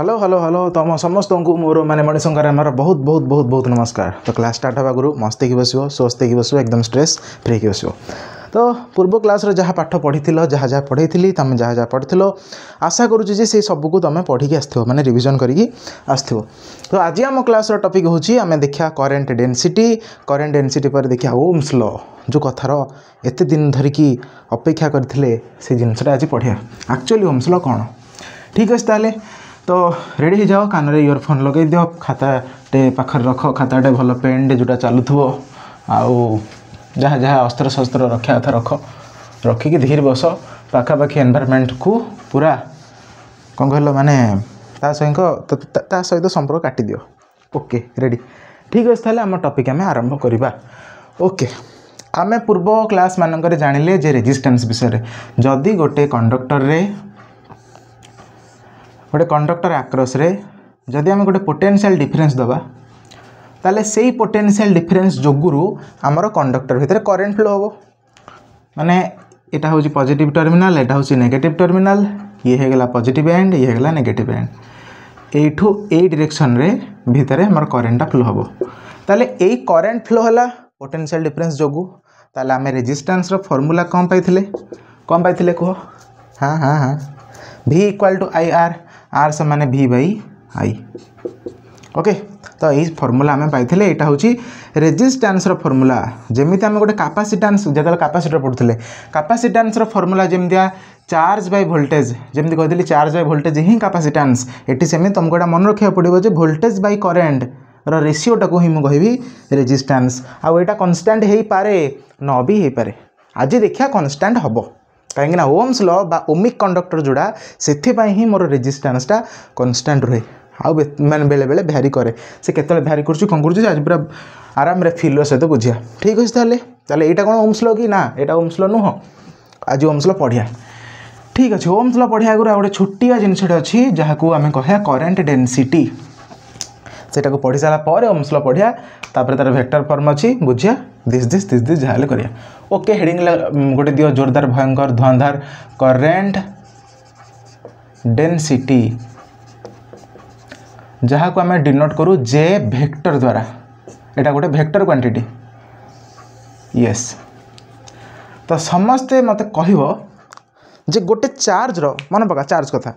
Hello hello hello तुम समस्त को मोर माने मणिशंकर आमर बहुत बहुत बहुत बहुत नमस्कार। तो क्लास स्टार्ट हवा गुरु मस्ते की बस स्वस्थ की बस एकदम स्ट्रेस फ्री की बस। तो पूर्व क्लास रे जहाँ पाठ पढ़ी जहाँ जहाँ पढ़ी तुम जहाँ जहाँ पढ़ी आशा करुँचे जे से सबको तुम पढ़ी आसो माने रिविजन करी आसो। तो आज आम क्लास टॉपिक होची आमे देखिया करेंट डेंसिटी पर देखिया ओम्स लॉ जो कथार एते दिन धरिकी अपेक्षा करथिले से जिनसटा आज पढ़िया एक्चुअली ओम्स लॉ कौन। ठीक अच्छे ताले तो रेडी हो जाओ कान रे इयरफोन लगे दियो खाताटे पाखर रख खाताटे भल पेन जोटा चलुथबो आउ जहाँ जहाँ अस्त्र शस्त्र रखा कथा रख रखिकी धीरे बस पाखापाखि एनवायरनमेंट को पूरा कौन कहल माने ता सहित संपर्क काटी दियो। ओके रेडी ठीक अच्छे ताले आम टॉपिक आम आरंभ करवा। ओके आमे पूर्व क्लास मानक जानिले जे रेजिस्टेंस विषय जदि गोटे कंडक्टर आक्रस रे जदि आम गोटे पोटेंशियल डिफरेंस दबा ताले से ही पोटेंशियल डिफरेंस जोगुरु आमर कंडक्टर भितर करेंट फ्लो हम माने एटा हूँ पॉजिटिव टर्मिनल एटा हूँ नेगेटिव टर्मिनल ये होगला पॉजिटिव एंड ये होगला नेगेटिव एंड एठू ए डायरेक्शन रे भितर हमर करेंटा फ्लो हम ताले ए करेंट फ्लो हला पोटेंशियल डिफरेंस जोगु ताले आमे रेजिस्टेंस रो फार्मूला कौन पाइथिले कह हाँ हाँ हाँ V equal to I R से माने V बाई आई। ओके तो यही फर्मूला आम पाई यहाँ हूँ रेजिस्टेंस फर्मूला जमीती आम गोटे कैपेसिटेंस जो कैपेसिटर पढ़ुले कैपेसिटेंस फर्मूला जमीतिया चार्ज बाय वोल्टेज जमी कहती चार्ज बाय वोल्टेज ही कैपेसिटेंस एटी सेमी तुमको यहाँ मन रखा पड़ो जो वोल्टेज बाय करेंट रेसीोटा को ही मुझे कह रेजिस्टेंस आउ यहाँ कन्स्टांट हो पारे न भी हो पारे आज देखिया कन्स्टांट हम कहीं ओम्स लॉ बा ओमिक कंडक्टर जोड़ा से ही मोर रेजिस्टेंसटा कन्स्टांट रहे आउ मैंने बेले बेले भ्यारी करे से केतले भ्यारी करुँच कौन करुँच आज पूरा आराम रे फील सहित बुझिया। ठीक अच्छे ताले यहाँ कौन ओम्स लॉ कि ना यहाँ ओम्स लॉ नुह आज ओम्स लॉ पढ़िया। ठीक अच्छे ओम्स लॉ पढ़िया आगे गोटे छोटिया जिनसटे अच्छी जहाँ को आम कह करेंट डेंसिटी से पढ़ी सारापर ओम्स लॉ पढ़िया तापर तार वेक्टर फॉर्म अच्छी बुझिया दिस जहाँ करिया। ओके हेडिंग गोटे दियो जोरदार भयंकर धुआंधार करेंट डेंसिटी जहाँ को आम डिनोट करूँ जे वेक्टर द्वारा एटा गोटे वेक्टर क्वांटिटी यस। तो समस्ते मत कहब जे गोटे चार्ज मन पका चार्ज कथा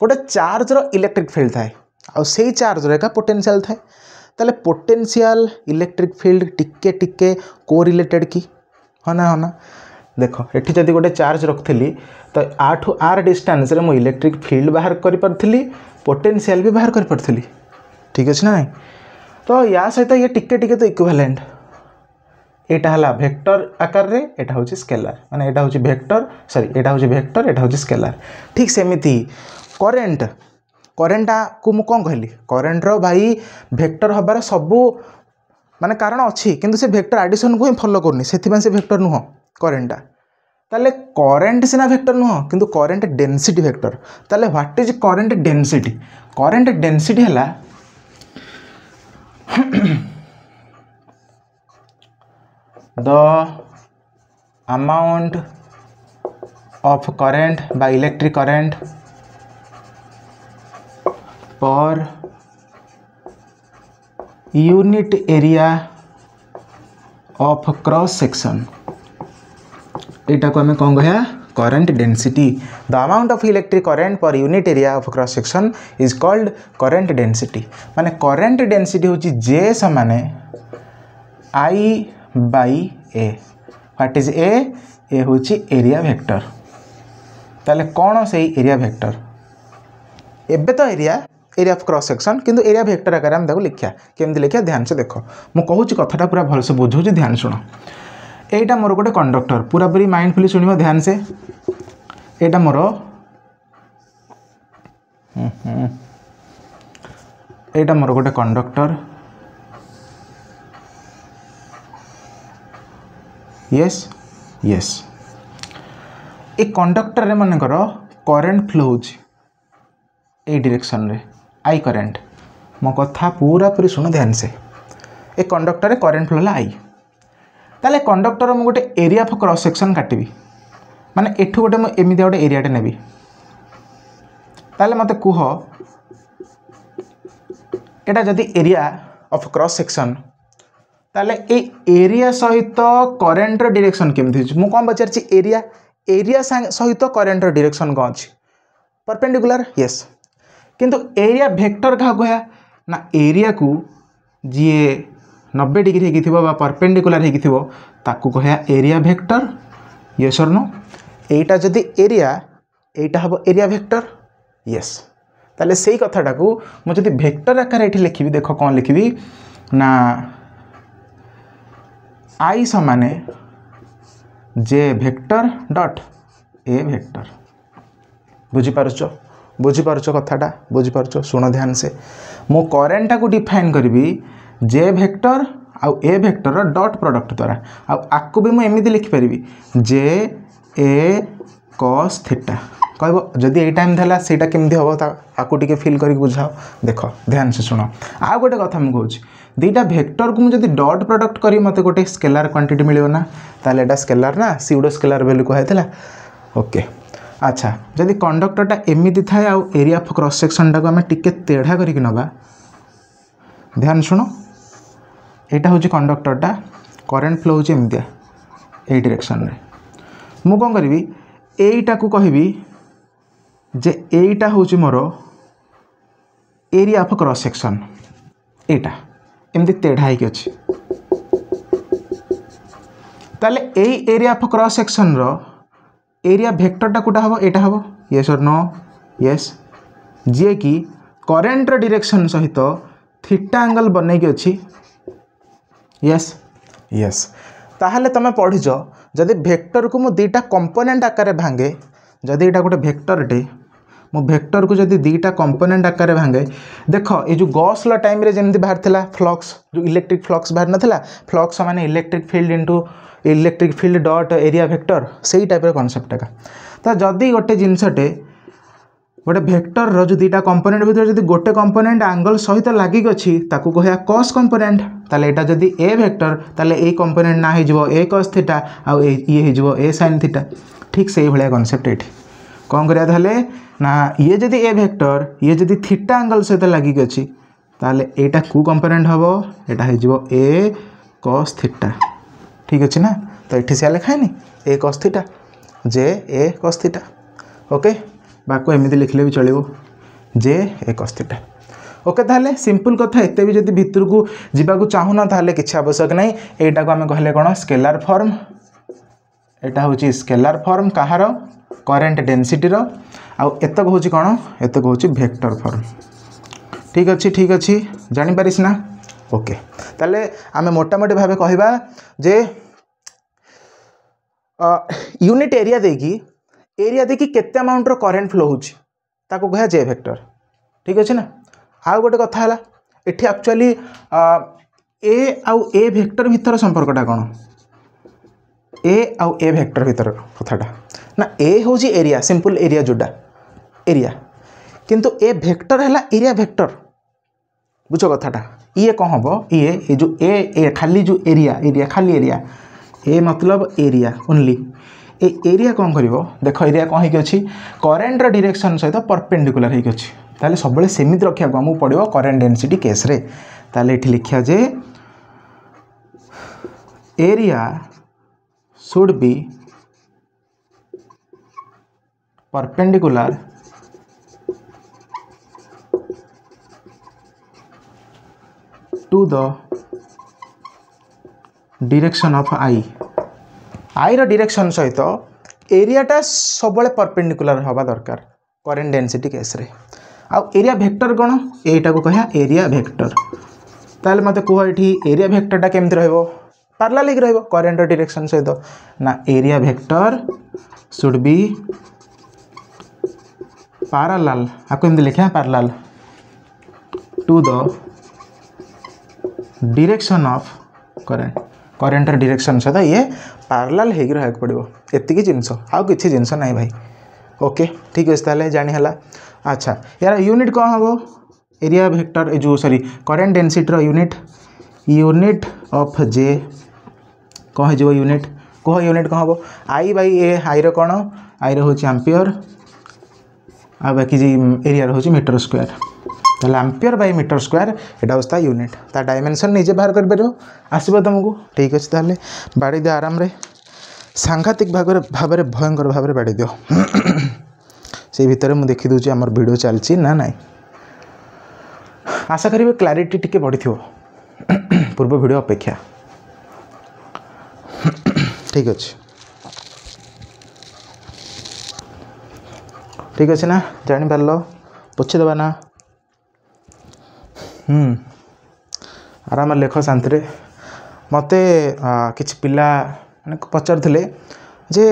गोटे चार्ज इलेक्ट्रिक फील्ड थाए आ से चार्ज का पोटेंशियल थाए ताले पोटेंशियल इलेक्ट्रिक फील्ड टिके टिके कोरिलेटेड कि हाँ ना देख एठी जदि गोटे चार्ज रखी तो आठू आर डिस्टेंस रे मु इलेक्ट्रिक फील्ड बाहर कर पारथली पोटेंशियल भी बाहर कर पारथली। ठीक अच्छे ना नहीं तो या सहित ये टिके टिके तो इक्विवेलेंट एटा हला वेक्टर आकार रे एटा हूँ स्केलार माने एटा हूँ वेक्टर सॉरी एटा हूँ वेक्टर एटा हूँ स्केलार। ठीक सेमिति करेंटा को मु कौन कहली करेंट रो भाई वेक्टर हबार सबू माने कारण अच्छी किंतु से वेक्टर एडिशन को ही फॉलो करनी से वेक्टर नुह करेंटा ताले करेंट सिना वेक्टर नुह किंतु करेंट डेंसिटी वेक्टर ताले व्हाट इज करेंट डेंसिटी हला the amount of current by electric current per unit area of cross section एटा को आम कौन कह current density the amount of electric current per unit area of cross section is called current density माने current density हूँ जे समान I by A what is A हूँ एरिया वेक्टर ताले कौन से एरिया वेक्टर एबे तो एरिया ऑफ क्रॉस सेक्शन किंतु एरिया वेक्टर आकार आम लिखा केमती लिखा ध्यान से देख मु कहूँ कथाटा पूरा भलसे बुझाऊँ ध्यान शुण एटा मोर गोटे कंडक्टर पूरा पूरी माइंडफुली शुणव ध्यान से एटा मोर एटा मोर गोटे conductor yes yes a conductor रे मनकर करेंट फ्लो हो डायरेक्शन रे आई करेंट मो कथा पूरा पूरी शुण ध्यान से ए कंडक्टर रे करेंट फ्लो आई ताले कंडक्टर मु गोटे एरिया ऑफ क्रॉस सेक्शन काटिबी माने एठू गोटे एमती गोटे एरियाटे नेबी ताले मते कुह एटा जदि एरिया ऑफ क्रॉस सेक्शन ताले ए एरिया सहित करेन्ट डायरेक्शन केमथि अछि मु कोन पचारछि एरिया सहित करेन्ट डायरेक्शन कोन अछि परपेंडिकुलर यस किंतु एरिया वेक्टर का कहया ना एरिया को जी 90 डिग्री हेकिथिबो बा परपेंडिकुलर हेकिथिबो ताकू कहया एरिया वेक्टर यस और नो एटा जदि एरिया एटा हबो एरिया वेक्टर यस ताले सेही कथाटा को मु जदि वेक्टर आकार एठी लिखिबी देखो कोन लिखिबी ना आई समाने जे वेक्टर डॉट ए वेक्टर बुझी पारुचो कथाटा बुझी पारुचो सुनो ध्यान से मो करेन्टा को डिफाइन करी जे वेक्टर आउ ए वेक्टर डॉट प्रोडक्ट द्वारा आकु भी मुझे एमती लिखिपारि जे ए कॉस थीटा कहब जदि ये टाइम था सेटा केमती हम आपको टे फिल कर बुझाओ देख ध्यान से शुण आ गोटे कथा मुझे दुईटा वेक्टर को मुझे डॉट प्रोडक्ट करी मत गोटे स्केलार क्वांटिटी मिलना ताले एटा स्केलार ना सी गोटे स्केलार वैल्यू कहला ओके अच्छा जदि कंडक्टरटा एमती थाए आ एरिया ऑफ क्रॉस सेक्शनटा को आम टिके तेढ़ा करके नबा ध्यान शुण यहाँ हूँ कंडक्टरटा करेन्ट फ्लो होमती यही डायरेक्शन रे मु कौन करी एटा को कहबी जे एटा हूँ मोर एरिया ऑफ क्रॉस सेक्शन एटा एमती तेढ़ा ही अच्छी ताले एई एरिया ऑफ क्रॉस सेक्शन रो एरिया वेक्टरटा कोटा हम एटा हम यस और नो यस जी कि करेन्ट डायरेक्शन सहित थीटा एंगल बनई कि अच्छी यस यस ताहले तमे पढ़िज जदि वेक्टर को मु दुईटा कंपोनेंट आकार भांगे जदि यहाँ गोटे वेक्टरटे मो वेक्टर को जदि दुईटा कंपोनेंट आकार भांगे देख ये जो गॉस लॉ टाइम रे जेमती बाहर थिला फ्लक्स जो इलेक्ट्रिक फ्लक्स बाहर नथिला फ्लक्स माने electric field into electric field dot area vector सही टाइप कॉन्सेप्ट का तो जदि गोटे जिनसटे गोटे वेक्टर रो जो दुईटा कंपोनेंट भीतर जदि गोटे कंपोनेंट एंगल सहित लागिक अछि ताकू कहया कॉस कंपोनेंट ताले एटा जदि ए वेक्टर ताले ए कंपोनेंट ना हिजबो ए कॉस थीटा आ ये हिजबो ए sin थीटा ठीक सही भलिया कॉन्सेप्ट एठी कोन करिया थाले ना ये जदि ए वेक्टर ये जदि थीटा एंगल सहित लागिक अछि ताले एटा कु कंपोनेंट हबो एटा हिजबो ए कॉस थीटा ठीक अछि ना तो एठी से लिखाइनी ए कॉस थीटा जे ए कॉस थीटा ओके बाको एमती लिखले भी चलो जे ए कॉस थीटा ओके ताहले सिंपल कथा एते भी जदि भितर को जीवा को चाहूना ताहले किछि आवश्यक नहीं एटा को आमे कहले कोन स्केलर फॉर्म एटा होची स्केलर फॉर्म कहार करेन्ट डेंसिटी रो आ एतक होची कोन एतक होची वेक्टर फॉर्म ठीक अच्छी जानि पारिस ना ओके ताहले आमे मोटा मोटी भाबे कहिबा जे यूनिट एरिया देखी केते अमाउंट रो करेन्ट फ्लो होची ताको कहा जे वेक्टर ठीक अच्छे ना आ गोटे कथा है एठी एक्चुअली ए आउ ए वेक्टर भीतर संपर्कटा कौन ए आउ ए वेक्टर भीतर कथाटा ना ए हूँ एरिया सिंपल एरिया जोटा एरिया किंतु ए वेक्टर है एरिया वेक्टर बुझ कथाटा ये कौन हम ये जो ए खाली जो एरिया खाली एरिया ए मतलब एरिया ओनली ए एरिया कौन करिवो देख एरिया कौन होगी अच्छी करेन्ट डायरेक्शन सहित परपेंडिकुलर होगी अच्छी ताले सब बेले सेमिति रखिया को हमहु पड़िबो करेन्ट डेंसिटी केस रे ताले एठी लिखिया जे area should be perpendicular to the direction of I I रो डायरेक्शन सहित एरियाटा सब परपेंडिकुलर हवा दरकार करेन्ट डेंसिटी केस रे आ एरिया वेक्टर कौन एटा को कहा एरिया वेक्टर ताले मते कह एठी एरिया वेक्टरटा केमति रहबो पैरेलल ही रहबो करेन्ट डायरेक्शन सहित ना area vector should be parallel आको एमति लिखा parallel to the direction of current direction सहित ये पैरेलल हेगी रहक पड़ो एतिकी जिनस आउ किछि जिनस नाही भाई ओके ठीक अच्छे ताले जानी हला अच्छा यार यूनिट कौन हम एरिया वेक्टर जो सॉरी करेन्ट डेंसिटी रो यूनिट ऑफ जे कौन हो यूनिट कह यूनिट कौन हम आई बाई ए आई रो कौन आई रो होची एम्पियर आ बाकी जी एरिया रो होची मीटर स्क्वायर ताले एम्पियर बाय मीटर स्क्वायर एटा होता यूनिट ता डायमेंशन निजे बाहर कर परबो आसीबो तुमको ठीक अछि ताले बाड़ी दे आराम रे सांघातिक भाबरे भयंकर भाबरे बाड़ी दियो से भितर मु देखि दउची हमर वीडियो चलची ना नाही आशा करिवे क्लैरिटी टिके बढ़ी थियो पूर्व वीडियो अपेक्षा ठीक अच्छे ना जानी पारल पोछे देवा ना आराम लेख शांति मते किछ पिला माने पचार जे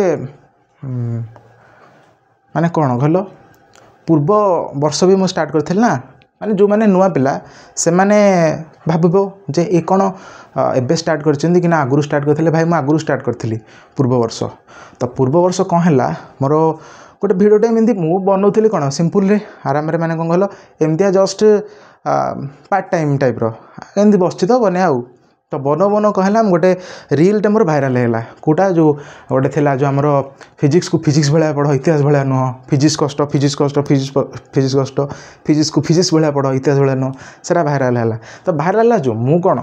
माने कौन कहल पूर्व वर्ष भी मुझे स्टार्ट करी ना माने जो माने नुआ पिला से माने भाबिबो जे ए कौन एबे स्टार्ट करछिन कि ना आगुरु स्टार्ट करथिले भाई मैं आगुरु स्टार्ट करथिली पूर्व वर्ष तो पूर्व वर्ष कौन है मोर गोटे भिडियोटे एमती मु बनाऊली कौन सिंपल रे आराम रे माने कौन कहल एमतिया जस्ट पार्ट टाइम टाइप रो एमती बसछि तो बने आउ तो बन कहला गोटे रीलटे मोर भाइराल है कौटा जो गोटे थिला जो आमर फिजिक्स को फिजिक्स भाया पढ़ इतिहास भाया नुह फिजिक्स कष्ट फिजिक्स कष्ट फिजिक्स कष्ट फिजिक्स को फिजिक्स भाया पढ़ इतिहास भाया नुह सेटा भाइराल है तो भाइराल है जो मु कौन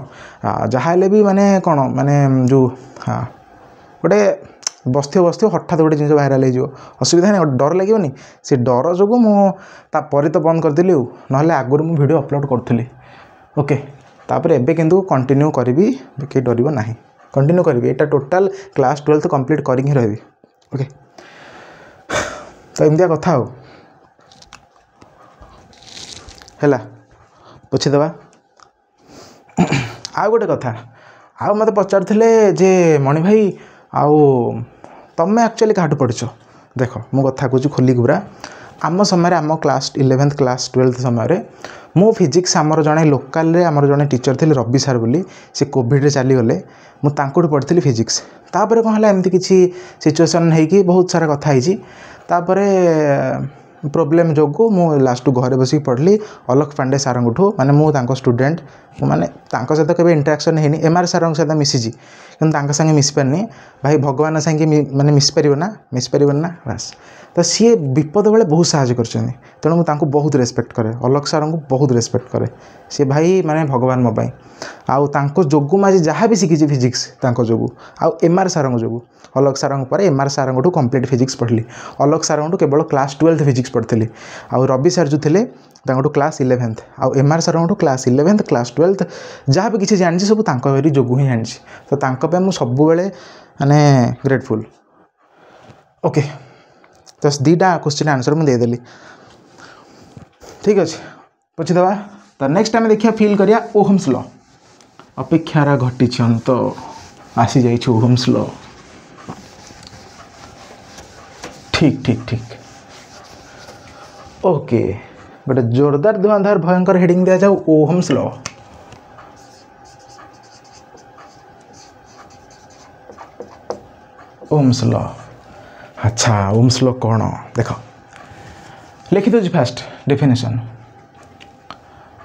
जहाँ भी माने कौन माने जो हाँ गोटे बस्थ्य हठात गोटे जिन भाइराल हो असुविधा नहीं गोटे डर लगे से डर जो मुझे तो बंद करदेली ना आगुरी मुझे वीडियो अपलोड करी ओके तापर एबे किंतु कंटिन्यू करी कि डर ना कंटिन्यू करी एटा टोटाल क्लास 12 कंप्लीट करी ही रही ओके तो एमतिया कथा हो हैला पोछीदेवा आ गोटे कथा आ मत पचार जे मणि भाई आउ तमें एक्चुअली क्या पढ़ुच देख मो कथा कहूँ खोलिक पूरा आम समय आम क्लास 11th क्लास 12th समय मो फिजिक्स आमर जड़े लोकाल आमर जड़े टीचर थे रवि सार बोली से कोविड चलीगले मुझे पढ़ी फिजिक्स तापर कौन है एमती किसी सिचुएसन है बहुत सारा कथा है प्रोब्लेम जो मु लास्ट घरे बस पढ़ली अलख पांडे सार माने मु स्टूडेंट माने सहित केवे इंटरेक्शन है एमआर सार सहित मिसी कि संगे मिसी पारनी भाई भगवान संगे माने मिसपार ना बास तो सी विपद बेले बहुत साहय कर तेणु मुझे बहुत रेस्पेक्ट करे अलख सार को बहुत रेस्पेक्ट करे सी भाई माने भगवान मो आउ जोगु मुझे जहाँ भी शिखी फिजिक्स जो आउ एमआर सार जो अलख सार एमआर सार कंप्लीट फिजिक्स पढ़ली अलख सार केवल क्लास 12th फिजिक्स पढ़ी आउ रवि सार जो थे क्लास 11th आउ एमआर सार क्लास 11th क्लास 12th जहाँ भी किसी जानी सब जोगु ही जानी तो मुझे सब माने ग्रेटफुल ओके तो दीटा क्वेश्चन आंसर मुझे देदेली ठीक अच्छे पोछीदेवा तो नेक्स्ट टाइम देखिए फिल करिया ओहम्स लॉ अपेक्षार घटी तो आसी जाइए ओहम्स लॉ ठीक ठीक ठीक ओके गोटे जोरदार धुआंधार भयंकर हेडिंग दिया जाऊ ओहम्स लॉ ओहम्स लॉ अच्छा ओहम्स लॉ कौन देख लिखि दूँ फास्ट डेफिनेशन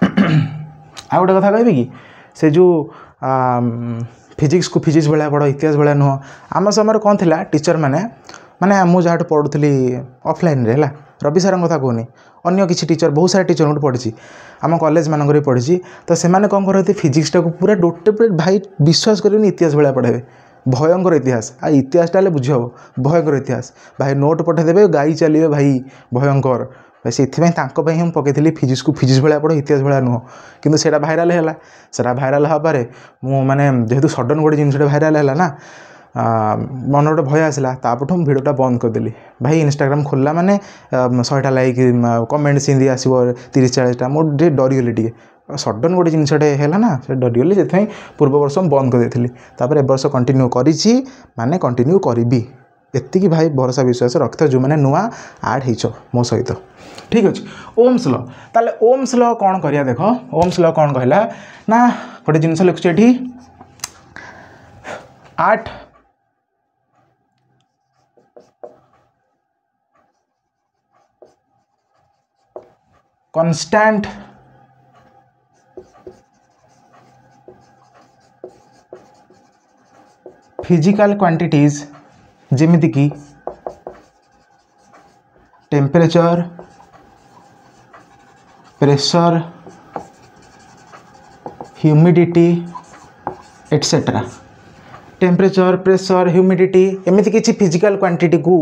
आ गोटे कथा कह कि से जो फिजिक्स को फिजिक्स भाया पढ़ इतिहास भाया नुह आम समय कौन थी टीचर मैंने माने मुझे जहाँ पढ़ुली ऑफलाइन रे है रवि सार कथा कहूनी अन्य किसी टीचर बहुत सारे टीचर को पढ़ी आम कॉलेज मानक पढ़ी तो से कौन करते फिजिक्स टाक पूरा डोटे भाई विश्वास कर इतिहास भाया पढ़े भयंकर इतिहास आ इतिहास टाले बुझे हम भयंकर इतिहास भाई नोट पठेदेवे गाई चलिए भाई भयंकर भाई से हम पकई फिजिक्स को फिजिक्स भाया पढ़ो इतिहास भाया नुह कि से भाइराल है सेटा भाइराल हबारे मुझे जेहेतु सडन गोटे जिनस भाइराल है ना मन गोटे भय आसला तापठ मुझे भिडियोटा बंद करदेली भाई इंस्टाग्राम खोलला माने 100टा लाइक कमेंट सिंधी आसो 30-40टा मुझे डरीगली टे सडन गोटे जिनसटे है ना से डरीगली से पूर्व वर्ष बंद करदेली तापर ए वर्ष कंटिन्यू करी माने कंटिन्यू करी एतिकी भाई भरोसा विश्वास रखिथ जो मैंने नुआ आड हो मो सहित ठीक अच्छे ओम्स लॉ ताले ओम्स लॉ कौन करिया देख ओम्स लॉ कौन कहला ना गोटे जिनस लिखुचे एठी 8 constant physical quantities जेमिति की temperature pressure humidity etcetera temperature pressure humidity एमती किसी फिजिकल क्वांटिटी को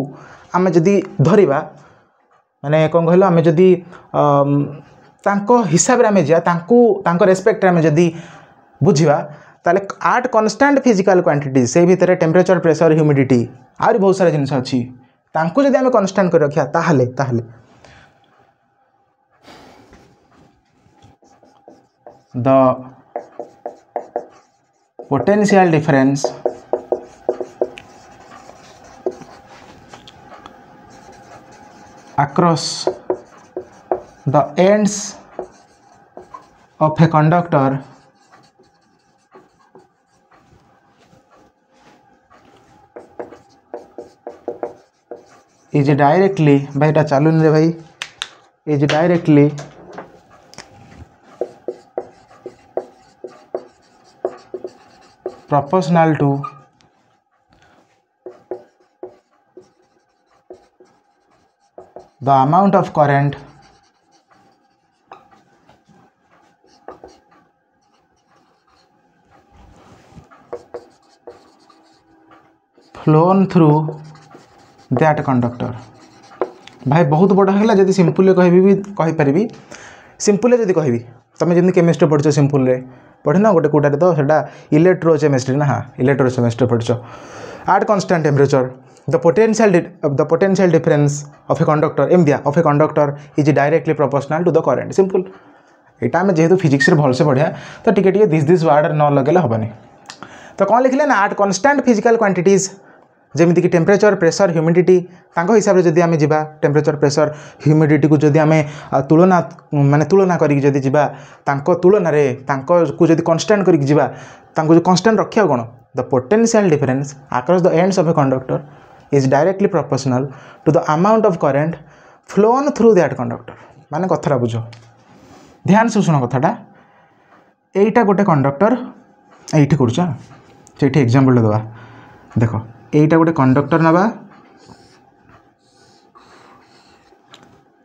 आम जदि धरिबा माने कौन कहलो आम जदि हिसाब रे आम जा रेस्पेक्ट आम जदि बुझा ताले आट कन्स्टांट फिजिकल क्वांटिटी से भितर टेम्परेचर प्रेशर ह्यूमिडिटी आहुरी बहुत सारा जिनिस अच्छी तांको जदि आम कन्स्टांट कर रखा ताहले the potential difference across the ends of a conductor is directly भाई এটা चालू रे भाई is directly proportional to the amount of current flown through that conductor भाई बहुत बड़ा है जब सिंपल कही सिंपल जब कहि तुम जमी केमिस्ट्री पढ़ सिंपल पढ़े ना गोटे कौटे तो सेटा इलेक्ट्रोकेमिस्ट्री ना हाँ इलेक्ट्रोकेमिस्ट्री पढ़ at constant temperature the potential difference of a conductor एमदिया of a conductor is directly proportional to the current simple यहाँ आम जेहेतु फिजिक्स भलसे पढ़िया तो टिके दिस वर्ड न लगे हेनी तो कौन लिखले ना आट कांस्टेंट फिजिकल क्वांटिटीज जमीक कि टेम्परेचर प्रेशर ह्यूमिडिटी हिसाब से जदि आम जा टेम्परेचर प्रेशर ह्यूमिडिटी को जदि आम तुलना माने तुलना करी तुलन को जदि कन्स्टांट करी जो कन्स्टांट रखा कौन the potential difference across the ends of a conductor is directly proportional to the amount of current flown through that conductor माने कथरा बुझ ध्यान से शुण कथाटा एटा गोटे कंडक्टर ये कर एग्जांपल दवा देख एटा गोटे कंडक्टर नवा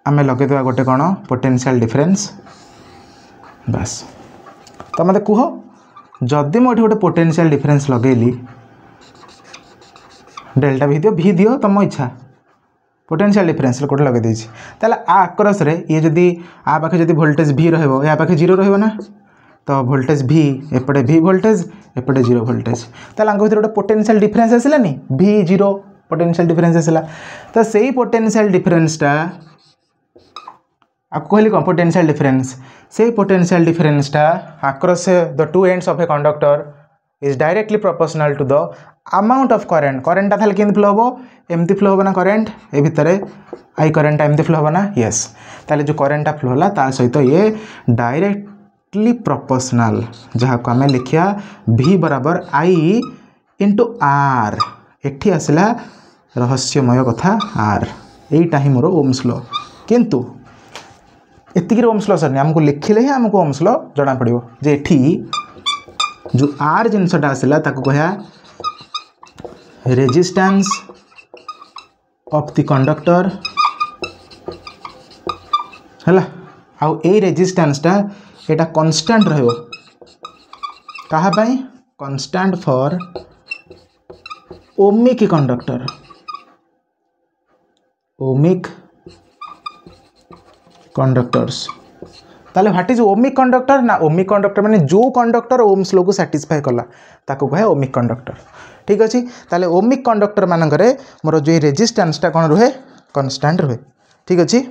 आमे लगे देवा गोटे कौन पोटेंशियल डिफरेंस बस तो मत कह जदि मुझे गोटे पोटेंशियल डिफरेंस लगेली डेल्टा भी दियो तुम इच्छा पोटेंशियल डिफरेंस गोटे लगे देछि ताले आ आक्रस रे ये जदि आ पाखे जदि वोल्टेज भी रहबो या पाखे जीरो रहबो ना तो वोल्टेज भी एपटे भी वोल्टेज एपटे जीरो वोल्टेज ताले अंग भीतर गोटे पोटेंशियल डिफरेंस आसलानी भी जीरो पोटेंशियल डिफरेंस आसला तो सेही पोटेंशियल डिफरेंसटा आपको कहली कौन पोटेंशियल डिफरेंस से पोटेंशियल डिफरेंसटा across the two ends of a conductor is directly proportional to the amount of current करंटा थाले केमती फ्लो हो एमती फ्लो हो ना करंट ए भितर आई करंटा एमती फ्लो हो ना यस ताले जो करंटा फ्लो होला ता सहित ये डायरेक्टली प्रोपोर्शनल जहाँ को आम लिखिया V बराबर I इंटू R एठी आसला रहस्यमय कथा R यहीटा ही मोर ओम्स लॉ किंतु एतिक ओम्स लॉ सर आमको लिखिले ही आमको ओम्स लॉ जना पड़ो जे एठी जो R जिनसटा आसला ताको कहया रेजिस्टेंस ऑफ द कंडक्टर हला आउ ए रेजिस्टेंसटा एटा कांस्टेंट रहबो कहा पाई constant for ohmic conductor ohmic conductors ताले व्हाट इज ओमिक कंडक्टर ना ओमिक कंडक्टर माने जो कंडक्टर ओम्स लॉ को सैटिस्फाई कला ताको कहे ओमिक कंडक्टर ठीक अच्छे ताले ओमिक कंडक्टर मानकरे मोर जो रेजिस्टेंसटा कौन रुहे कांस्टेंट रुहे ठीक अच्छे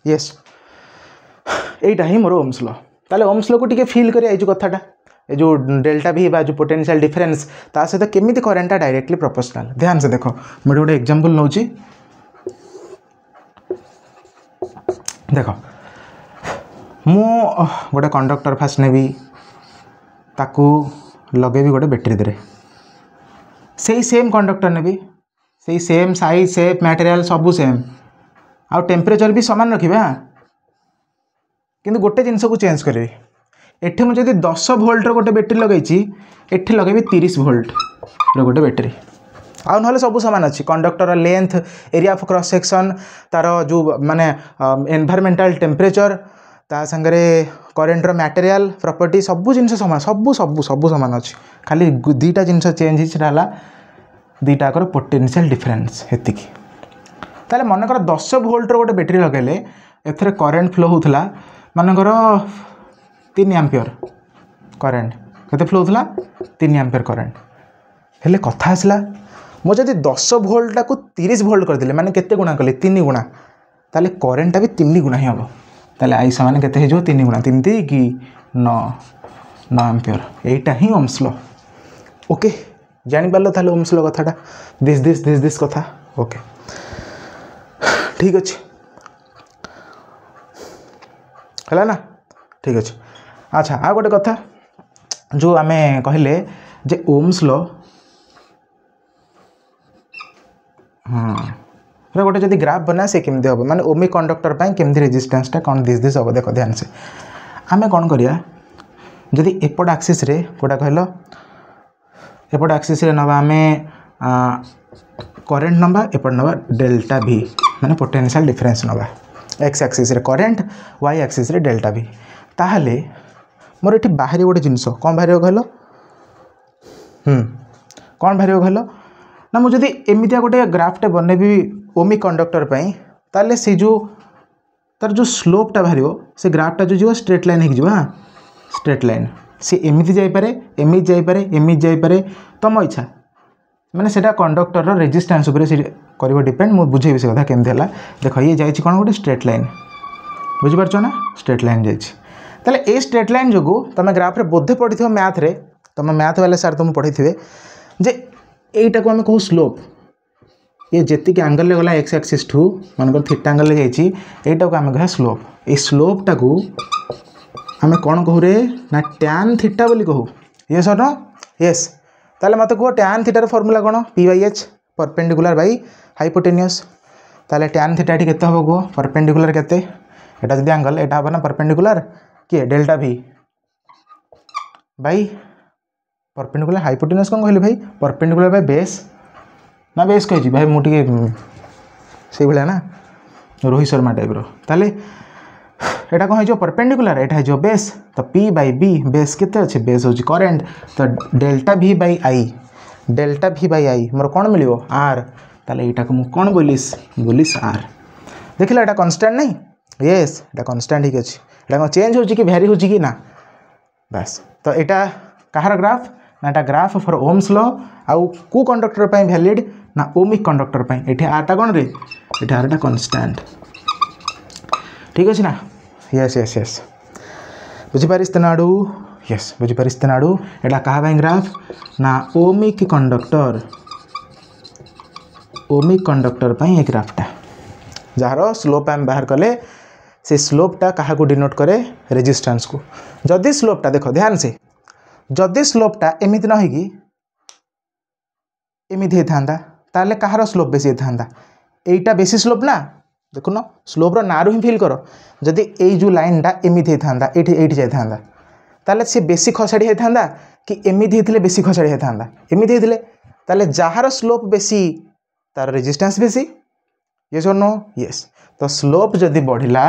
यस यहीटा ही मोर ओम्स लॉ ताले ओम्स लॉ को टिके फील करिया जो कथाटा ए जो डेल्टा भी बा जो पोटेंशियल डिफरेंस ता सहित केमिति करेंटा डायरेक्टली प्रोपोर्शनल ध्यान से देखो मैं गोटे एग्जांपल नौची देखो मु गोटे कंडक्टर फास्ट नेबी ताकू लगेबी गोटे बैटेरी दे से सेम कंडक्टर नेबी से सेम साइज शेप मटेरियल सबू सेम आउ टेम्परेचर भी सामान रखिबा किंतु गोटे जिनस को चेंज करी एठी मुझे 10 वोल्ट गोटे बैटेरी लगेची एठी लगेबी 30 वोल्ट गोटे बैटेरी आउ ना सब सामान अच्छी conductor length area of cross section तार जो माने एनवायरमेंटल टेम्परेचर ता संगे करेन्टर मटेरियल प्रॉपर्टी सब जिन सामान सब सब सब सामान अच्छी खाली दुईटा जिन चेंज है दुईटाकर पोटेंशियल डिफरेंस हेतिक ताले मनकर 10 वोल्टर गोटे बैटेरी लगेले एथरे करेन्ट फ्लो होता मनकर 3 एम्पियर करेन्ट केते फ्लो होता 3 एम्पियर करेन्ट हेले कथा आसला मो जदि 10 वोल्टा को 30 वोल्ट करदेले माने केते गुणा कले 3 गुणा ताले करेन्टा भी 3 गुणा ही हम ताले आई समान केते हो 3 गुणा 3 कि 9 एम्पियर एटा ही ओम्स लॉ ओके जानि पारलो ताले ओम्स लॉ कथाटा दिस कथा ओके ठीक अच्छे है ना ठीक अच्छे अच्छा आ गोटे कथा जो आमे कहले जे ओम्स लॉ हाँ गोटे जदि ग्राफ बना से केमती हम माने ओमिक कंडक्टर पाई केमती रेजिस्टेंसटा कौन दिस हम देख ध्यान से आमे कौन करिया जदि एपट एक्सिस रे कोटा कहलो एपट एक्सिस रे नबा आमे करेन्ट नबा एपट नबा डेल्टा भी माने पोटेंशियल डिफरेंस नबा एक्स एक्सिस रे करेन्ट वाई एक्सिस रे डेल्टा भी ताहले मोर एठी बाहरी गोटे जिनस कौन बाहर कहलो कौन बाहर कहलो ना मुझे एमतिया गोटे ग्राफटे बनैबी ओमिक कंडक्टर पाई ताले से जो तार जो स्लोपटा बाहर से ग्राफटा जो जीव स्ट्रेट लाइन हो हाँ स्ट्रेट लाइन सी एमती जापे एमती जापे एमती जापे तुम इच्छा माने सेटा कंडक्टर रेजिस्टेंस उपर से कर डिपेंड मु बुझेबी से कथा केमती है देख ये जाइए कौन गोटे स्ट्रेट लाइन बुझीपार ना स्ट्रेट लाइन जाइए ए स्ट्रेट लाइन जो तुम ग्राफ्रे बोधे पढ़ी मैथ रे तुम मैथ वाले सार तुम पढ़ी थे जे यहीटा को आम कहू स्लोप ये जी आंगल गला एक्स एक्सिस ठू मन थीटा आंगल जाइटा को आम कह स्लोप ये स्लोपटा को आम कौन कहू रे ना टैन थीटा बोली कहू ये सर यस ताले मत कह टैन थीटार फर्मूला कौन P/H परपेंडिकुलर बाई हाइपोटेनियस ताले टैन थीटा ये केते हम कह परपेंडिकुलर केते एटा जदि आंगल एटा हम ना परपेंडिकुलर किए डेल्टा भी बाई परपेंडिकुलर हाइपोटेनियस कौन कहली भाई परपेंडिकुलर बाय बेस ना बेस कही भाई मुझे से भाया ना रोहित शर्मा टाइप ताले एटा कौन हो परपेंडिकुलर एटा हो बेस तो P/B बेस केते अच्छे बेस हो करेन्ट तो डेल्टा भी बाई आई मोर कौन मिल R ताले एटा को मुझे कौन बोलिस R देखला एटा कांस्टेंट नहीं येस एटा कांस्टेंट ही अच्छे एटा कौन चेंज हो कि भैरी हो कि ना बस तो एटा कहार ग्राफ ना एटा ग्राफ फॉर ओम्स लॉ आउ को कंडक्टर पाई वैलिड ना ओमिक कंडक्टर पाई एठी आरटा कौन रे एठी आरटा कांस्टेंट ठीक अच्छे ना यस यस यस बुझीपारिस्ते नाडू यस बुझीपारिस्ते नाडू एटा कहा पाई ग्राफ ना ओमिक कंडक्टर पाई एक ग्राफटा जार स्लोप आम बाहर कले से स्लोपटा कहा को डिनोट करे रेजिस्टेंस को जदि स्लोपटा देख ध्यान से जदि स्लोपटा एमिति न होगी एमिति होता ताले कहार स्लोप बेसी होता एटा बेसी स्लोप ना देखुन स्लोप्र नारू ही फिल कर जदि ये जो लाइनटा एमिति होता ये जाता ताले सी बेसी खसाड़ी होता कि एमिति होते बेसी खसाड़ी होता एमिति होते ताले जार स्लोप बेसी तार रेजिस्टेंस बेसी ये सो नो यस तो स्लोप जदि बढ़िला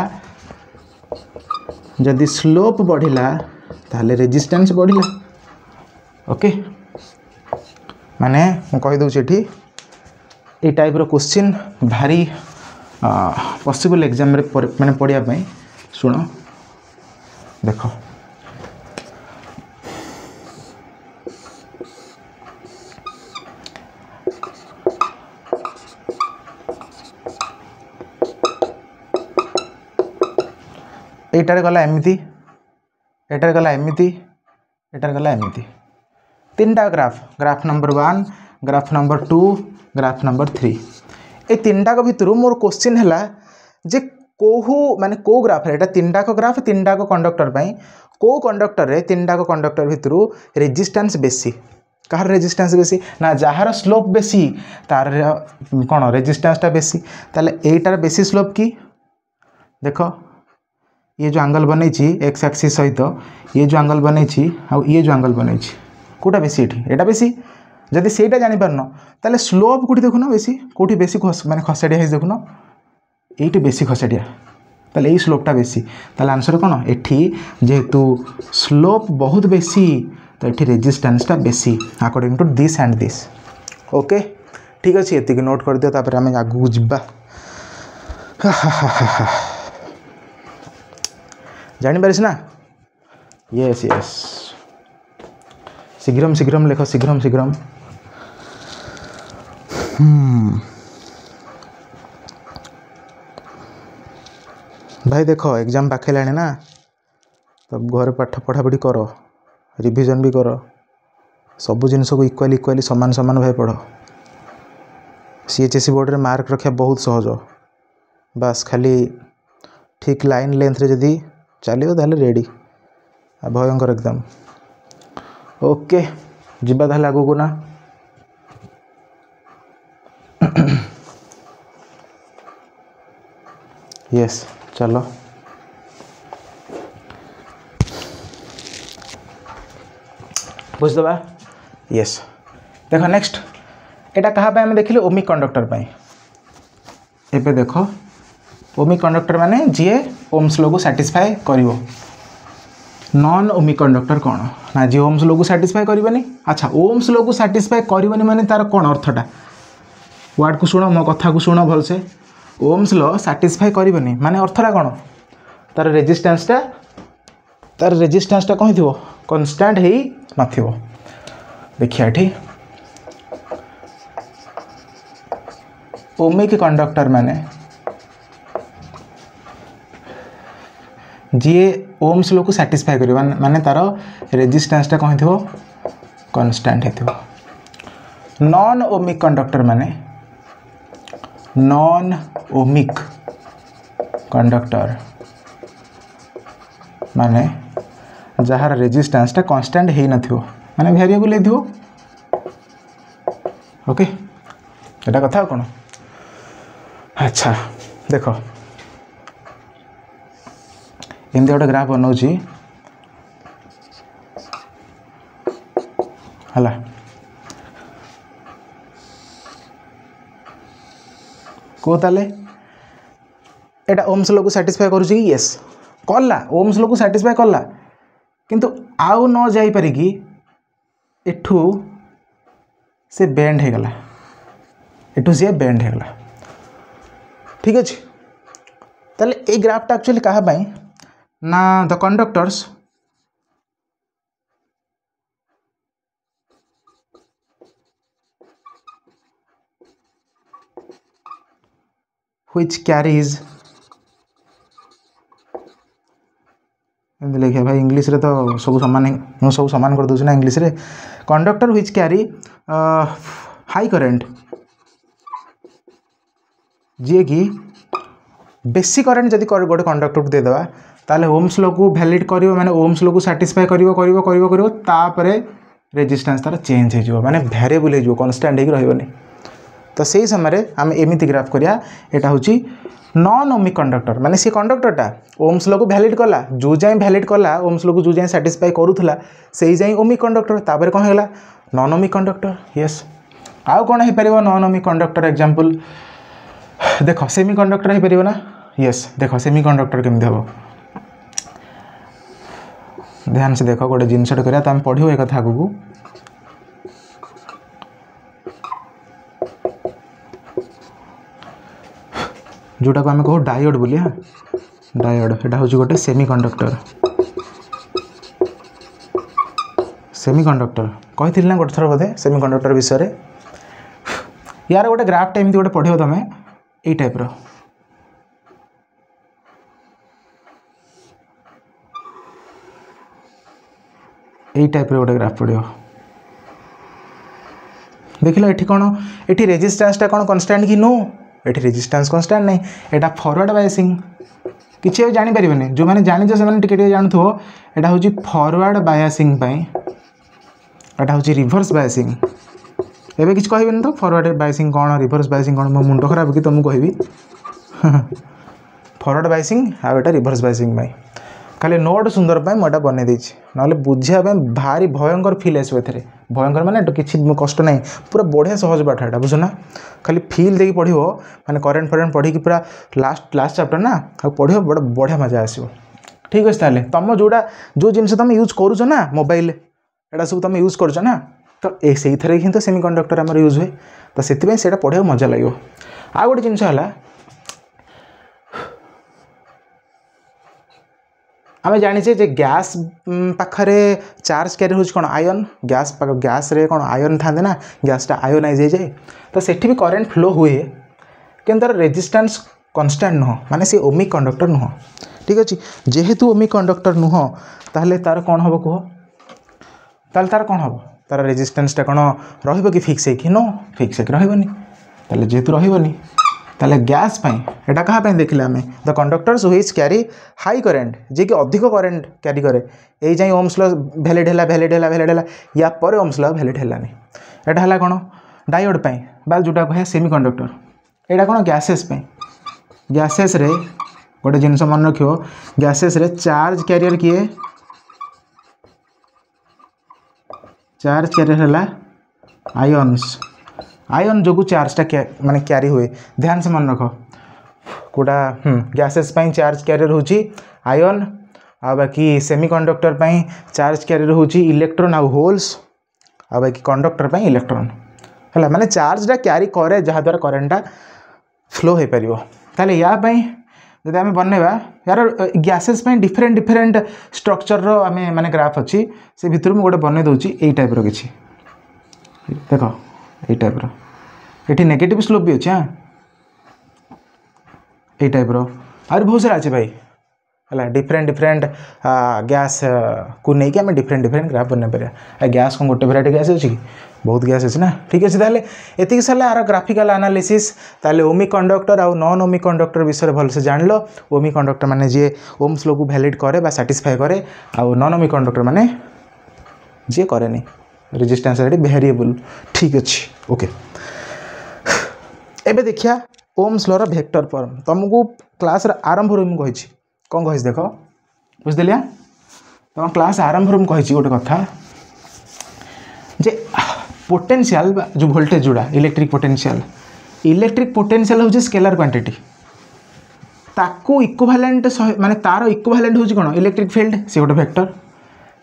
जदि स्लोप बढ़िला ताले रेजिस्टेंस बढ़िला ओके माने मैं कही दूसरी ये टाइप रो क्वेश्चन भारी पॉसिबल एग्जाम रे मैंने पढ़िया पाई सुनो देख एटार गला एमती एटार गला एमती एटार गला एमती तीनटा graph number 1 graph number 2 graph number 3 ए तीनटा भितर मोर क्वेश्चन है जे कोहू माने को ग्राफ रे एटा तीनटा ग्राफ तीनटा कंडक्टर पाई को कंडक्टर रे तीनटा कंडक्टर भितर रेजिस्टेंस बेसी कहार रेजिस्टेंस बेसी ना जहार स्लोप बेसी तार कौन रेजिस्टेंसटा बेसी ताले एटार बेसी स्लोप की देख ये जो एंगल बन एक्स एक्सिस सहित ये जो एंगल बन ये जो एंगल बन कौटा बेसी एटा बेसी जदि सेटा जानी पारन ताले स्लोप कोठी देखुन बेसी कोठी बेसी माने खसाडिया है देखुन एटी बेसी खसाडिया ताले ये स्लोपटा बेसी ताले आंसर कौन एठी जेहेतु स्लोप बहुत बेसी तो ये रेजिस्टेंसटा बेसी according to this and this. Okay ठीक अच्छे ये नोट कर दियो तापर आम आगू जावा। जानीपारिस ना यस यस शीघ्रम शीघ्रम लेख शीघ्रम शीघ्रम। भाई देख एग्जाम पाखे लाने ना तो घर पाठ पढ़ापढ़ी कर रिविजन भी कर सबू जिनस को इक्वाली इक्वाली सामान सामान भाई पढ़। सीएचएससी बोर्ड रे मार्क रखा बहुत सहज बास खाली ठीक लाइन लेंथ रे जदी चलो ताले रेडी भयंकर एकदम। ओके जीवा ताले आगू को ना यस चलो बुझदबा। यस देख नेक्स्ट एटा कहा पे हम देखिले ओमिक कंडक्टर पे एबे देखो ओमिक कंडक्टर माने जीए ओम्स लॉ को सैटिस्फाई करिवो। नॉन ओमिक कंडक्टर कौन ना जी ओम्स लॉ को सैटिस्फाई करबनी। अच्छा ओम्स लॉ को सैटिस्फाई करबनी माने तार कौन अर्थटा वर्ड को सुनो मो कथा को सुनो भल से। ओम्स लॉ सैटिस्फाई करबनी माने अर्थटा कौन तार रेजिस्टेंसटा कौन थी कांस्टेंट ही नथिवो। देखिए एठी ओमिक कंडक्टर माने जी ओम्स लॉ को सैटिस्फाई कर माने तार रेजिस्टेंसटा कौन थी कांस्टेंट है। नॉन ओमिक कंडक्टर माने नॉन ओमिक कंडक्टर माने जहार रेजिस्टेंसटा कांस्टेंट है नथिवो माने वेरिएबल है। ओके एटा कथा कौन। अच्छा देखो एमती गोटे ग्राफ बनाऊँगी हला को ताले एटा ओम्स लॉ को सैटिस्फाई करूची कि यस कला ओम्स लॉ को सैटिस्फाई कला किंतु आउ न जाई पारि कि एठू से बेंड हो गला एठू से बेंड हो गला। ठीक अच्छे ताले ए ग्राफटा एक्चुअली कहा पाई ना द कंडक्टर्स which carries लिखे भाई इंग्लिश रे तो सब सामान मु सब सामान कर दूसरा इंग्लिश रे conductor which carry high current जी कि बेसी करेंट जदि गोटे कंडक्टर को देदेबा ताले ओम्स लॉ को वैलिड करिवो माने ओम्स लॉ को सैटिस्फाई करिवो तापरे रेजिस्टेंस तार चेंज हो जिवो माने वेरिएबल हो जिवो कांस्टेंट हे रहइबोनी। तो सही समय आम एमती ग्राफ करिया एटा होची नॉन ओमिक कंडक्टर माने से कंडक्टरटा ओम्स लॉ को वैलिड कला जो जाय वैलिड कला ओम्स लॉ को जो जाय सैटिस्फाई करूथला सेही जाय ओमिक कंडक्टर तापर कोन हेला नॉन ओमिक कंडक्टर। यस आउ कोन हे परिबो नॉन ओमिक कंडक्टर एग्जांपल देखो सेमी कंडक्टर हो पार ना। यस देखो सेमी कंडक्टर केमती हम ध्यान से देखो गोटे जिनसटे करा तो आम पढ़ो एक कथा आगू जोटा को आम कहो डायोड बोली। हाँ डायोड एटा हूँ गोटे सेमी कंडक्टर कही ना गोटे थर बोधे सेमी कंडक्टर विषय यार गोटे ग्राफटा एमती गोटे पढ़ो तुम यही टाइप गोटे ग्राफ पढ़ो देखिल ये कौन ये रेजिस्टेंसटा कौन कांस्टेंट कि नो ये रेजिस्टेंस कांस्टेंट नहीं एटा फॉरवर्ड बायसिंग किसी जापर जो मैंने जानिछ से जानू यहाँ हूँ फॉरवर्ड बायसिंग एटा हूँ रिवर्स बायसिंग एबे किछ कहबेन तो फॉरवर्ड बायसिंग कौन रिवर्स बायसिंग कौन मो मुंड खराब कि तुमको कहबी फॉरवर्ड बायसिंग आ एटा रिवर्स बायसिंग खाली नोट सुंदर मोटा बन देछि ना बुझा भारी भयंकर फिल आसो ए भयंकर माने किसी कष्ट ना पूरा बढ़िया सहज पाठ है बुझना खाली फील देकी पढ़ माने करेन्ट फरेन्ट पढ़ी पूरा लास्ट लास्ट चैप्टर ना पढ़ बड़ा बढ़िया मजा आसो ठीक अच्छे ताले तुम जोड़ा जो जिन तुम यूज करुच ना मोबाइल एटा सब तुम यूज कर ना तो से ही तो सेमीकंडक्टर आम यूज हुए तो से पढ़ा मजा लगे आ गोटे जिनस आम जाचे जे गैस पाखरे चार्ज कैरी हो कौन आयन गैस रे कौन आयन था ना गैसटा आयोनाइज हो जाए तो सेठी भी करेन्ट फ्लो हुए कि तार रेजिस्टेंस कन्स्टांट नुह माने सी ओमिक कंडक्टर नुह ठीक अच्छे जेहेतु ओमिक कंडक्टर नुह ताहले तार कौन हम कह ताल तार कौन हम तार रेजिस्टेंसटा कौन रही कि फिक्स है नो फिक्स है रही ताले जेहेतु रही ताले गैस एटा कहाँ देखले आम the conductors which carry high current जे कि अधिक करेन्ट कैरी करे यही जाए ओम्स लॉ वैलिड है या पर ओम्स लॉ वैलिड है एटा है कौन डायोड बा जोटा कह सेमीकंडक्टर एटा कौन गैसेस रे गोटे जिनस मन रख गैसेस रे चार्ज कैरियर किए चार्ज कैरियर है आयन्स आयन जो चार्जटा माने क्यारी हुए ध्यान से मन रख कोटा गैसेस चार्ज कैरियर होची आयन आ बाकी सेमीकंडक्टर चार्ज कैरियर होची इलेक्ट्रॉन आ होल्स आ बाकी कंडक्टर इलेक्ट्रॉन है माने चार्जटा क्यारी करे जहाँ द्वारा करेन्टा फ्लो हो पार ताले या जब आम बनवा यार गैसेस डिफरेंट डिफरेंट स्ट्रक्चर रो आम माने ग्राफ अच्छी से भितर मुझे गोटे बन दूसरी यही टाइप किसी देख यही टाइप ये नेगेटिव स्लोप भी अच्छे हाँ यही टाइप और बहुत सारा अच्छे भाई है डिफरेंट डिफरेंट गैस को लेकिन आम डिफरेंट डिफरेंट ग्राफ बन पार गैस को गोटे भेराइटी गैस अच्छी बहुत गैस अच्छे ना ठीक अच्छे ताले एतिक सारा आर ग्राफिकल एनालिसिस ताले ओमिक कंडक्टर आउ नॉन ओमिक कंडक्टर विषय भलसे जान लो ओमिक कंडक्टर माने जे ओम्स लॉ को वैलिड करे बा सैटिस्फाई करे आउ नॉन ओमिक कंडक्टर माने जे करे नहीं रेजिस्टेंस वेरिएबल ठीक अच्छे ओके एबे देखिया ओम्स लॉ रा वेक्टर फॉर्म तुमको क्लास आरंभ रूम कही कौन कही देख बुझदेलिया तुम क्लास आरंभ रूम कही गोटे कथा जे पोटेंशियल जो वोल्टेज जोड़ा इलेक्ट्रिक पोटेंशियल हूँ स्केलर क्वांटिटी ताकू इक्विवेलेंट माने तार इक्विवेलेंट हूँ कौन इलेक्ट्रिक फील्ड से गोटे वेक्टर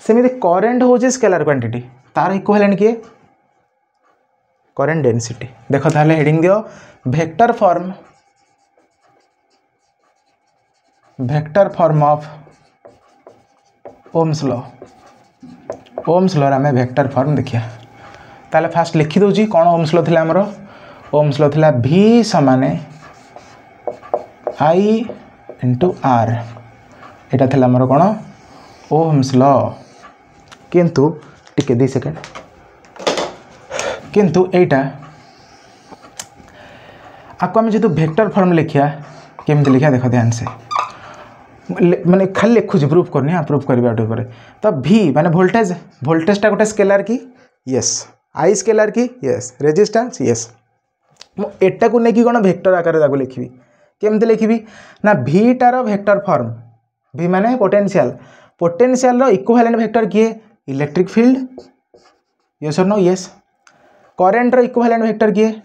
सेमती करेन्ट हूँ स्केलर क्वांटिटी तार इक्विवेलेंट किए करेन्ट डेंसिटी देख ताहले हेडिंग दियो vector form of Ohm's law आम वेक्टर फॉर्म देखिया ताले फास्ट लिखि दूची कौन ओम्स लॉ थिला हमरो ओम्स लॉ थिला V समाने I इंटू R एटा थिला हमरो कौन ओम्स लॉ किंतु टिके 2 सेकेंड किंतु एटा आपको आम जो वेक्टर फॉर्म लिखिया केमती लिखा देख ध्यान से माने खाली लिखुची प्रूफ करनी हाँ प्रूफ करी पर तो V माने वोल्टेजटा गोटे स्केलार की यस आई स्केलार की यस रेजिस्टेंस यस एटा को लेकिन कौन वेक्टर आकार लिखी केमती लिखी ना भीटार वेक्टर फॉर्म V माने पोटेंशियल इक्विवेलेंट वेक्टर किए इलेक्ट्रिक फील्ड यस और no yes current equivalent vector किए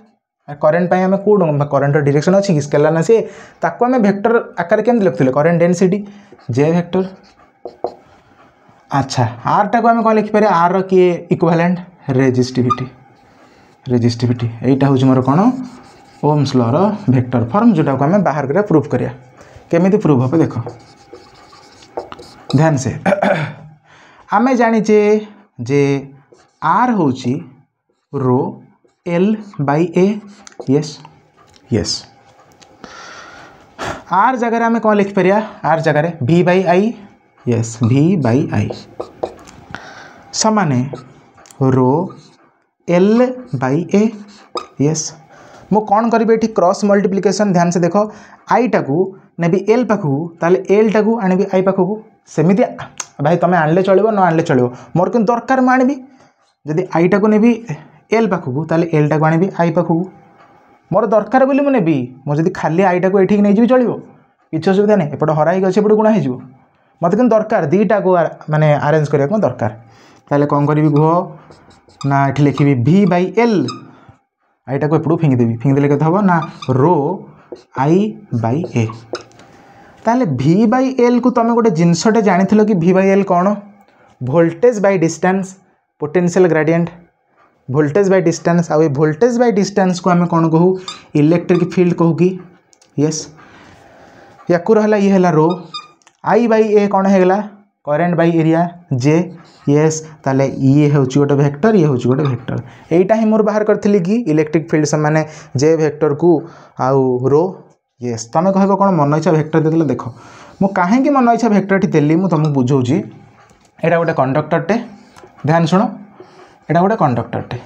करेन्ट आम कौन करेन्ट डायरेक्शन अच्छी कि स्केलर ना सी ताको आम वेक्टर आकार केमती लिखुले करेन्ट डेंसिटी जे वेक्टर अच्छा आर टाक आम कौन लिखिपर आर किए इक्विवेलेंट रेजिस्टिविटी यहीटा हूँ मोर कौन ओम्स लॉ रो वेक्टर फॉर्म जोटा को आम बाहर करिया प्रूफ करिया केमिति प्रूफ हम देख ध्यान से आम जानीचे जे आर हूँ रो L by A yes R जगह आम कौन लिखिपर आर जगह V by I yes V by I समान रो एल बाई ए यस मु कौन करी ये क्रॉस मल्टीप्लिकेशन ध्यान से देख आई टाकू नेबी एल पाखक ताले एल टाकू आनी आई पाखक सेमिति भाई तुम आनले चलो न आनले चलो मोर कि दरकार मुझे आनी जदि आई टाकू नेबी एल पाखक ताले एल टाकू आनी आई पाखक मोर दरकार बोली मुझे मुझे खाली आई टाकू एठिक नहीं चलो किसी असुविधा नहीं एपटे हरा ही एपटे गुणा हो मत कि दरकार दीटा को माने अरेंज करने दरकार ताले कौन करी कह ना ये लिखी v बाई एल आईटा को एपटू फिंगिदेवी फिंगिदेले केते हम ना रो आई बाई ए ताले v बाई एल को तुम गोटे जिनसटे जानी कि v बाई एल कौन voltage by distance potential gradient voltage by distance आ वोल्टेज बाय डिस्टेंस को आम कौन कहू इलेक्ट्रिक फील्ड कहू कि यस या रहा ये है रो आई बाई ए कौन होगा current by area J yes ताले ये हूँ गोटे वेक्टर ये हूँ गोटे वेक्टर यहीटा ही मोर बाहर करी कि इलेक्ट्रिक फील्ड से माने जे वेक्टर को आउ रो यस तुम कह कौन मन इच्छा वेक्टर देते देख मु कहीं मन इच्छा वेक्टर देली मुझे तुमको बुझाऊँगी यहाँ गोटे कंडक्टरटे ध्यान शुण यहाँ गोटे कंडक्टरटे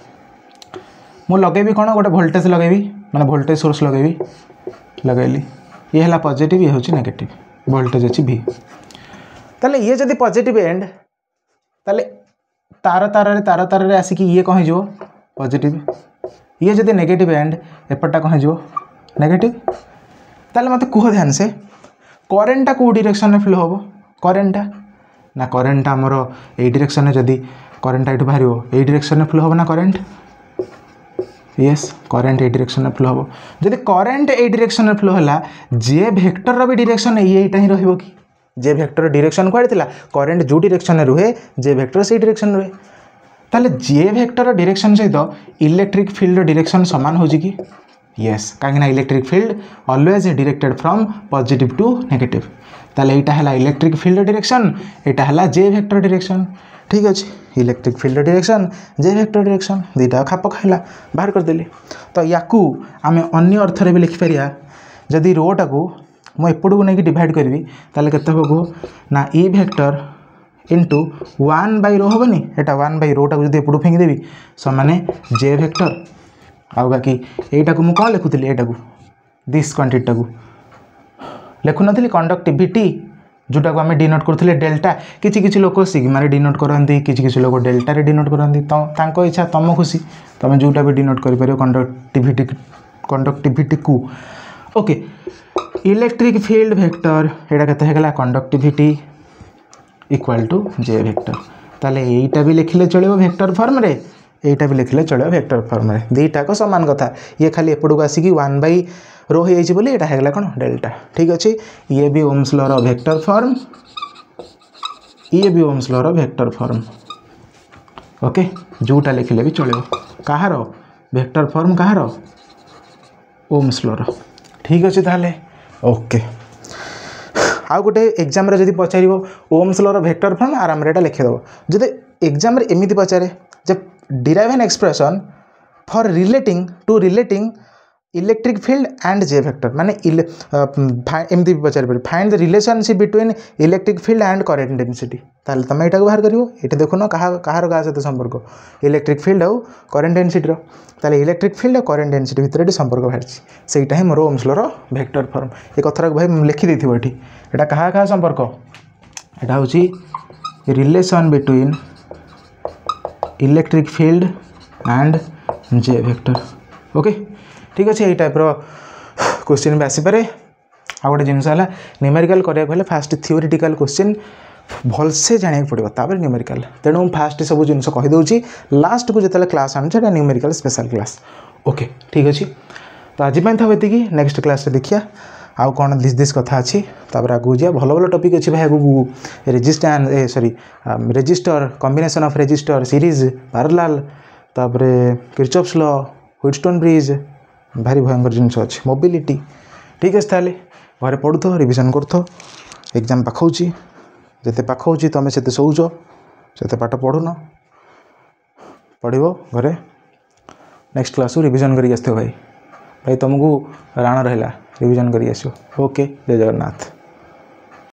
मु लगेबी कौन गोटे वोल्टेज लगेबी माने वोल्टेज सोर्स लगेबी लगेली ये है पॉजिटिव ये हूँ नेगेटिव वोल्टेज अच्छी भी ताले ये जदि पॉजिटिव एंड ताले तार तार आसिक ये कौन हो पॉजिटिव ये जदि नेगेटिव एंड एपटा कौन हो नेगेटिव ताले मत कह ध्यान से करेन्टा कौ डायरेक्शन में फ्लो हम करेन्टा ना करेन्टा आमर ये डायरेक्शन में जदि करेन्टा ये बाहर ये डायरेक्शन में फ्लो हम ना करेन्ट यस करेन्ट ये डायरेक्शन में फ्लो हम जदि करेन्ट ये डायरेक्शन में फ्लो है जे वेक्टर भी डायरेक्शन यहीटा ही रही कि जे वेक्टर डायरेक्शन कुआड़े थिला करेन्ट जो डायरेक्शन में रुहे जे वेक्टर से डायरेक्शन रुहे ताले जे वेक्टर डायरेक्शन सहित इलेक्ट्रिक फील्ड डायरेक्शन सामान हो कि यस कहीं electric field always directed from positive to negative ताले एटा हला इलेक्ट्रिक फील्ड डायरेक्शन एटा हला जे वेक्टर डायरेक्शन ठीक अच्छे इलेक्ट्रिक फील्ड डायरेक्शन जे वेक्टर डायरेक्शन दुईटा खाप खाइला बाहर करदेली तो याकू आम अन्य अर्थ भी लिखिपर जदि रोटा को मुझे एपटू नहीं डिवाइड करी ताले केते हो ना E vector into 1 by rho हेनी एटा 1 बाई रोटा को जब एपटू फिंगिदेवी समान जे वेक्टर आउ बाकी यहीटा को मुझे कौन लिखुली यहाँ दिस क्वांटिटी को लिखु नी कंडक्टिविटी जोटा को आम डिनोट करुले डेल्टा किसी लोग सिग्मा डिनोट करती किसी लोग डेल्टा रे डिनोट करती इच्छा तुम खुशी तुम जोटा भी डिनोट कर कंडक्टिविटी को ओके इलेक्ट्रिक फील्ड वेक्टर यहाँ के conductivity equal to J vector ताले यहीटा भी लिखिले चलो वेक्टर फॉर्म रे यहीटा भी लिखिले चलो वेक्टर फॉर्म रे दुईटाक सामान कथा ये खाली एपटू आसिक 1 बाई रो हो जाए कौन डेल्टा ठीक अच्छे ये भी ओम्स लॉ रो वेक्टर फॉर्म ये भी ओम्स लॉ रो वेक्टर फॉर्म ओके जोटा लिखिले भी चलो कहार वेक्टर फॉर्म कहार ओम्स लॉ रो ठीक अच्छे ताहले ओके आउ गोटे एग्जाम रे जदि पचार ओम्स लॉ रो वेक्टर फॉर्म आराम रे लिखिदेव जदि एग्जाम रे एमिति पचारे जब derive an expression for relating electric field and J vector माने एमती पचार पारे find the relationship between electric field and current density ताल तुम यहाँ बाहर कर ये देखुन कहार क्या सहित संपर्क इलेक्ट्रिक फील्ड आउ करेंट डेंसिटी ताले इलेक्ट्रिक फील्ड और करेंट डेंसिटी भितर संपर्क बाहर सेटा ही मोर ओम्स लॉ रो वेक्टर फॉर्म ये कथा भाई लिखि देथिबो एठी एटा कहा संपर्क एटा होची relation between electric field and J vector okay ठीक अच्छे ये टाइप रो क्वेश्चन भी आसीपे आ गए जिनस है न्यूमेरिकल कराया फास्ट थियोरिटिकल क्वेश्चन भलसे जाना पड़ो तापर न्यूमेरिकल तेणु फास्ट सब जिन कहीदे लास्ट को जो क्लास आनी न्यूमेरिकल स्पेशल क्लास ओके ठीक अच्छे तो आज था ये नेक्स्ट क्लास देखिया आउ कौन दिस कथा अच्छी तापर आगू जा भल भल टॉपिक अच्छी भाई आगू resistance sorry resistor combination of resistor series parallel तापर किरचॉफ्स लॉ व्हीटस्टोन ब्रिज भारी भयंकर जिनस अच्छे मोबिलिटी ठीक है ताले घरे पढ़ुथ रिविजन करुथ एग्जाम पाखौची जिते पाखौची तुम से शोच से पाठ पढ़ुन पढ़ो घरे नेक्स्ट क्लास रिविजन करी भाई भाई तुमको राण रहा रिविजन करी आसो ओके जय जगन्नाथ।